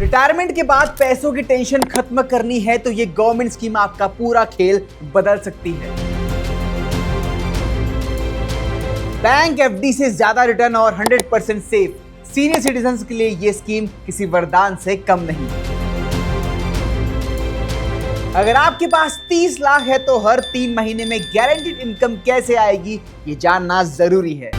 Retirement के बाद पैसों की टेंशन खत्म करनी है तो ये गवर्नमेंट स्कीम आपका पूरा खेल बदल सकती है। बैंक एफडी से ज्यादा रिटर्न और 100% सेफ। सीनियर सिटीजन्स के लिए ये स्कीम किसी वरदान से कम नहीं। अगर आपके पास 30 लाख है तो हर 3 महीने में गारंटीड इनकम कैसे आएगी ये जानना जरूरी है।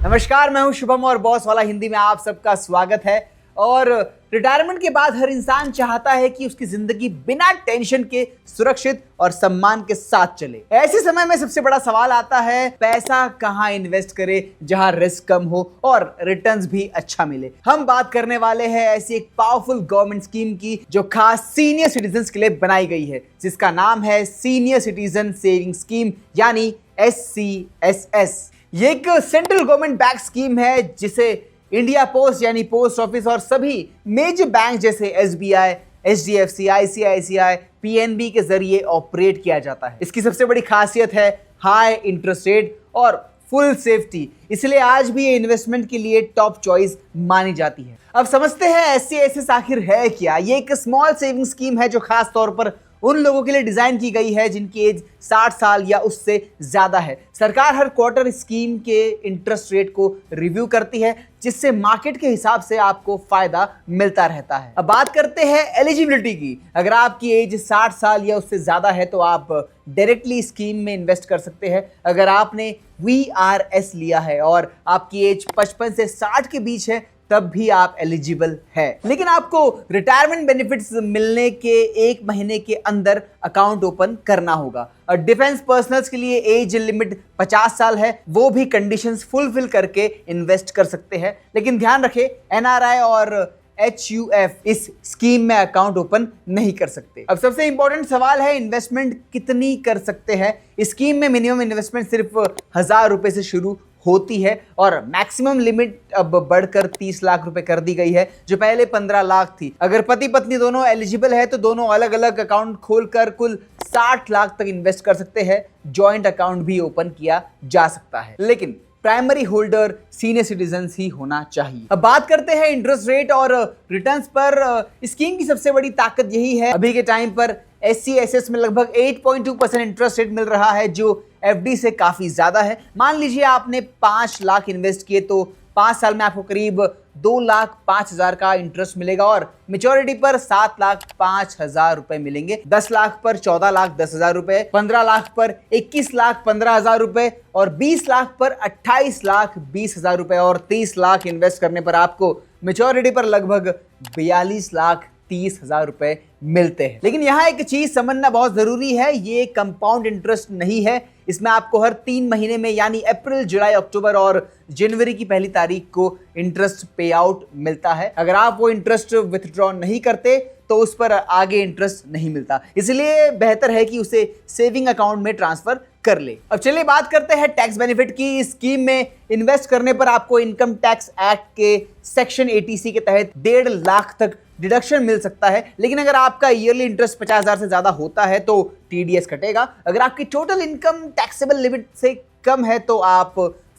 नमस्कार, मैं हूं शुभम और बॉस वाला हिंदी में आप सबका स्वागत है। और रिटायरमेंट के बाद हर इंसान चाहता है कि उसकी जिंदगी बिना टेंशन के सुरक्षित और सम्मान के साथ चले। ऐसे समय में सबसे बड़ा सवाल आता है, पैसा कहां इन्वेस्ट करें जहां रिस्क कम हो और रिटर्न्स भी अच्छा मिले। हम बात करने वाले हैं ऐसी एक पावरफुल गवर्नमेंट स्कीम की जो खास सीनियर सिटीजन्स के लिए बनाई गई है, जिसका नाम है सीनियर सिटीजन सेविंग स्कीम यानी SCSS। ये एक सेंट्रल गवर्नमेंट बैक स्कीम है जिसे इंडिया पोस्ट यानी पोस्ट ऑफिस और सभी मेजर बैंक जैसे SBI, HDFC, ICICI, PNB के जरिए ऑपरेट किया जाता है। इसकी सबसे बड़ी खासियत है हाई इंटरेस्ट रेट और फुल सेफ्टी, इसलिए आज भी ये इन्वेस्टमेंट के लिए टॉप चॉइस मानी जाती है। अब समझते हैं SCSS आखिर है क्या। ये एक स्मॉल सेविंग स्कीम है जो खास तौर पर उन लोगों के लिए डिजाइन की गई है जिनकी एज 60 साल या उससे ज्यादा है। सरकार हर क्वार्टर स्कीम के इंटरेस्ट रेट को रिव्यू करती है, जिससे मार्केट के हिसाब से आपको फायदा मिलता रहता है। अब बात करते हैं एलिजिबिलिटी की। अगर आपकी एज 60 साल या उससे ज्यादा है तो आप डायरेक्टली स्कीम में इन्वेस्ट कर सकते हैं। अगर आपने VRS लिया है और आपकी एज 55 से 60 के बीच है तब भी आप एलिजिबल है। लेकिन आपको रिटायरमेंट बेनिफिट्स मिलने के 1 महीने के अंदर अकाउंट ओपन करना होगा। और डिफेंस पर्सनल्स के लिए एज लिमिट 50 साल है, वो भी कंडीशंस फुलफिल करके इन्वेस्ट कर सकते हैं। लेकिन ध्यान रखें, NRI और HUF इस स्कीम में अकाउंट ओपन नहीं कर सकते। अब सबसे इंपॉर्टेंट सवाल है, इन्वेस्टमेंट कितनी कर सकते हैं। इस स्कीम में मिनिमम इन्वेस्टमेंट सिर्फ 1000 रुपए से शुरू होती है और मैक्सिमम लिमिट अब बढ़कर 30 लाख रुपए कर दी गई है, जो पहले 15 लाख थी। अगर पति पत्नी दोनों एलिजिबल है तो दोनों अलग अलग अकाउंट खोलकर कुल 60 लाख तक इन्वेस्ट कर सकते हैं। जॉइंट अकाउंट भी ओपन किया जा सकता है, लेकिन प्राइमरी होल्डर सीनियर सिटीजन्स ही होना चाहिए। अब बात करते हैं इंटरेस्ट रेट और रिटर्न्स पर। स्कीम की सबसे बड़ी ताकत यही है, अभी के टाइम पर SCSS में लगभग 8.2% इंटरेस्ट रेट मिल रहा है, जो FD से काफी ज्यादा है। मान लीजिए आपने 5 लाख इन्वेस्ट किए तो 5 साल में आपको करीब 2,05,000 का इंटरेस्ट मिलेगा और मेच्योरिटी पर 7,05,000 रुपए मिलेंगे। 10 लाख पर 14,10,000 रुपए, 15 लाख पर 21,15,000 रुपए और 20 लाख पर 28,20,000 रुपए और 30 लाख इन्वेस्ट करने पर आपको मेच्योरिटी पर लगभग 42,30,000 रुपए मिलते हैं। लेकिन यहाँ एक चीज समझना बहुत जरूरी है, ये कंपाउंड इंटरेस्ट नहीं है। इसमें आपको हर 3 महीने में यानी अप्रैल, जुलाई, अक्टूबर और जनवरी की पहली तारीख को इंटरेस्ट पे आउट मिलता है। अगर आप वो इंटरेस्ट विथड्रॉ नहीं करते तो उस पर आगे इंटरेस्ट नहीं मिलता, इसलिए बेहतर है कि उसे सेविंग अकाउंट में ट्रांसफर कर ले। अब चलिए बात करते हैं टैक्स बेनिफिट की। इस स्कीम में इन्वेस्ट करने पर आपको इनकम टैक्स एक्ट के सेक्शन 80C के तहत 1.5 लाख तक डिडक्शन मिल सकता है। लेकिन अगर आपका ईयरली इंटरेस्ट 50,000 से ज्यादा होता है तो TDS कटेगा। अगर आपकी टोटल इनकम टैक्सेबल लिमिट से कम है तो आप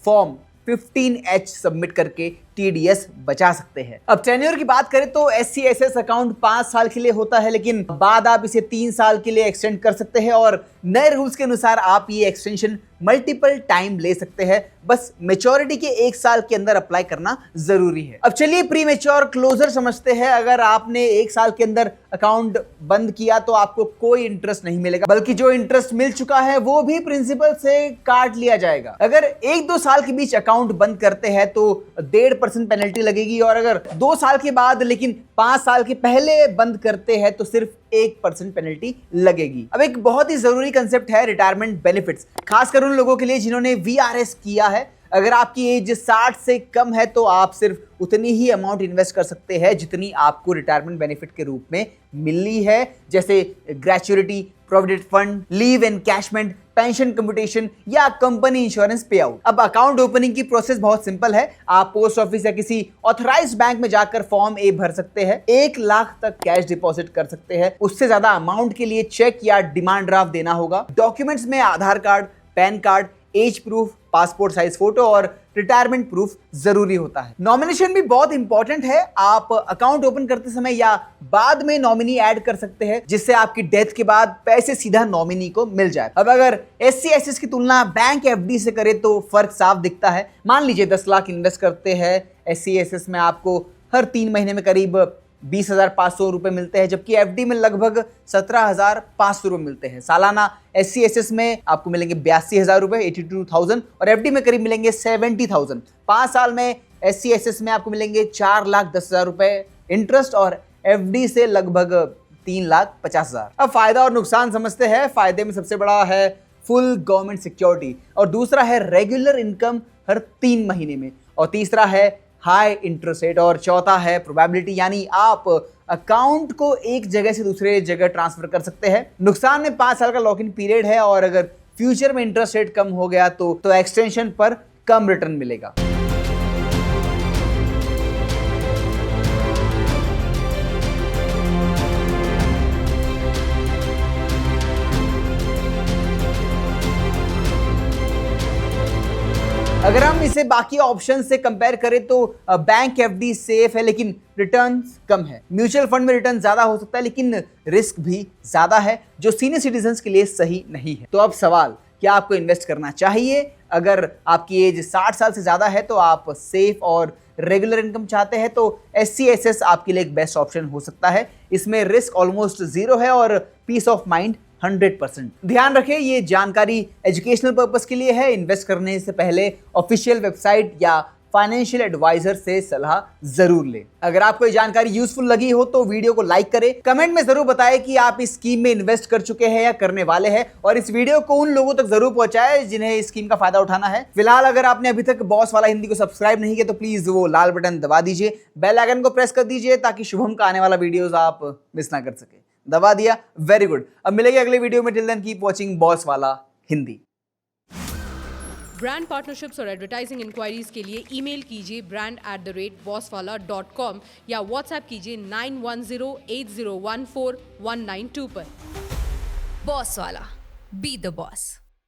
फॉर्म 15H सबमिट करके TDS बचा सकते हैं। अब टेन्योर की बात करें तो SCSS अकाउंट 5 साल के लिए होता है, लेकिन बाद आप इसे 3 साल के लिए एक्सटेंड कर सकते हैं और नए रूल्स के अनुसार आप ये एक्सटेंशन मल्टीपल टाइम ले सकते हैं। बस मेच्योरिटी के 1 साल के अंदर अप्लाई करना जरूरी है। अब चलिए प्री मेच्योर क्लोजर समझते हैं। अगर आपने 1 साल के अंदर अकाउंट बंद किया तो आपको कोई इंटरेस्ट नहीं मिलेगा, बल्कि जो इंटरेस्ट मिल चुका है वो भी प्रिंसिपल से काट लिया जाएगा। अगर 1-2 साल के बीच अकाउंट बंद करते हैं तो 1.5% पेनल्टी लगेगी और अगर 2 साल के बाद लेकिन 5 साल के पहले बंद करते हैं तो सिर्फ 1% पेनल्टी लगेगी। अब एक बहुत ही जरूरी कंसेप्ट है रिटायरमेंट बेनिफिट्स, खासकर उन लोगों के लिए जिन्होंने VRS किया है। अगर आपकी एज 60 से कम है तो आप सिर्फ उतनी ही अमाउंट इन्वेस्ट कर सकते हैं जितनी आपको रिटायरमेंट बेनिफिट के रूप में मिली है, जैसे gratuity, provident fund, leave encashment, pension computation या कंपनी इंश्योरेंस पे आउट। अब अकाउंट ओपनिंग की प्रोसेस बहुत सिंपल है। आप पोस्ट ऑफिस या किसी ऑथराइज्ड बैंक में जाकर फॉर्म ए भर सकते हैं, 1 लाख तक कैश डिपॉजिट कर सकते हैं। उससे ज्यादा अमाउंट के लिए चेक या डिमांड ड्राफ्ट देना होगा। डॉक्यूमेंट्स में Aadhaar card, PAN card, age proof, passport size photo और रिटायरमेंट प्रूफ जरूरी होता है। नॉमिनेशन भी बहुत इंपॉर्टेंट है। आप अकाउंट ओपन करते समय या बाद में नॉमिनी ऐड कर सकते हैं, जिससे आपकी डेथ के बाद पैसे सीधा नॉमिनी को मिल जाए। अब अगर SC/SS की तुलना बैंक FD से करें तो फर्क साफ दिखता है। मान लीजिए 10 लाख इन्वेस्ट करते हैं SC/SS में, आपको हर 3 महीने में करीब 20,500 रुपए मिलते हैं, जबकि FD में लगभग 17,500 रुपए मिलते हैं। सालाना SC/SS में आपको मिलेंगे 82,000 रुपए, 82,000, और FD में करीब मिलेंगे 70,000। 5 साल में SC/SS में आपको मिलेंगे 4,10,000 रुपए इंटरेस्ट और FD से लगभग 3,50,000। अब फायदा और नुकसान समझते हैं। फायदे में सबसे बड़ा है फुल गवर्नमेंट सिक्योरिटी, और दूसरा है रेगुलर इनकम हर 3 महीने में, और तीसरा है हाई इंटरेस्ट रेट, और चौथा है प्रोबेबिलिटी, यानी आप अकाउंट को एक जगह से दूसरे जगह ट्रांसफर कर सकते हैं। नुकसान में 5 साल का लॉक इन पीरियड है, और अगर फ्यूचर में इंटरेस्ट रेट कम हो गया तो एक्सटेंशन पर कम रिटर्न मिलेगा। अगर हम इसे बाकी ऑप्शन से कंपेयर करें तो बैंक FD सेफ है, लेकिन रिटर्न्स कम है। म्यूचुअल फंड में रिटर्न ज्यादा हो सकता है, लेकिन रिस्क भी ज्यादा है, जो सीनियर सिटीजन्स के लिए सही नहीं है। तो अब सवाल, क्या आपको इन्वेस्ट करना चाहिए? अगर आपकी एज 60 साल से ज्यादा है तो आप सेफ और रेगुलर इनकम चाहते हैं तो SC/SS आपके लिए एक बेस्ट ऑप्शन हो सकता है। इसमें रिस्क ऑलमोस्ट 0 है और पीस ऑफ माइंड 100%। ध्यान रखें, ये जानकारी एजुकेशनल पर्पस के लिए है। इन्वेस्ट करने से पहले ऑफिशियल वेबसाइट या फाइनेंशियल एडवाइजर से सलाह जरूर लें। अगर आपको ये जानकारी यूजफुल लगी हो तो वीडियो को लाइक करें, कमेंट में जरूर बताएं कि आप इस स्कीम में इन्वेस्ट कर चुके हैं या करने वाले हैं, और इस वीडियो को उन लोगों तक जरूर पहुंचाएं जिन्हें इस स्कीम का फायदा उठाना है। फिलहाल अगर आपने अभी तक बॉस वाला हिंदी को सब्सक्राइब नहीं किया तो प्लीज वो लाल बटन दबा दीजिए, बेल आइकन को प्रेस कर दीजिए ताकि शुभम का आने वाला वीडियोस आप मिस ना कर सके। दबा दिया, वेरी गुड। अब मिलेंगे अगले वीडियो में। Till then keep watching Boss Wala Hindi. Brand partnerships और एडवर्टाइजिंग इंक्वायरीज के लिए ईमेल कीजिए brand@bosswala.com या व्हाट्सएप कीजिए 9108014192 पर। बॉस वाला, बी द बॉस।